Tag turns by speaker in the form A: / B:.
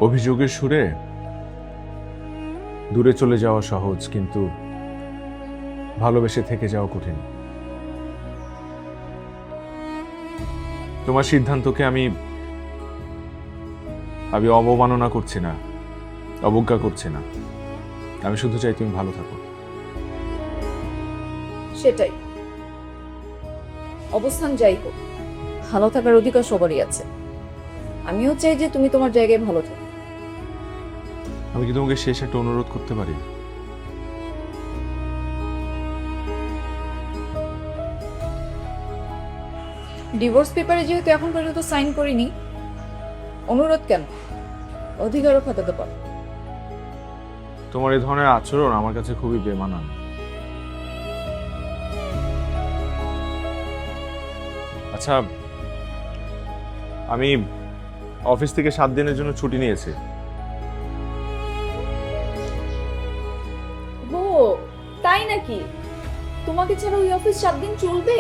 A: অভিযোগের সুরে দূরে চলে যাওয়া সহজ, কিন্তু ভালোবেসে থেকে যাওয়া কঠিন। তোমার সিদ্ধান্তকে আমি অবমাননা করছি না, অবজ্ঞা করছি না। আমি শুধু চাই তুমি ভালো থাকো।
B: সেটাই, অবস্থান যাই হোক, ভালো থাকার অধিকার সবারই আছে। আমিও চাই যে তুমি তোমার জায়গায় ভালো থাকো।
A: আমি কি তোমাকে শেষ একটা অনুরোধ করতে পারি?
B: ডিভোর্স পেপারে যেহেতু এখন পর্যন্ত সাইন করিনি, অনুরোধ কেন, অধিকারও খাটাতে পারো।
A: তোমার এই ধরনের আচরণ আমার কাছে খুবই বেমানান। আচ্ছা, আমি অফিস থেকে 7 দিনের জন্য ছুটি নিয়েছি।
B: ও তাই নাকি? তোমাকে ছাড়া ওই অফিস 7 দিন চলবে?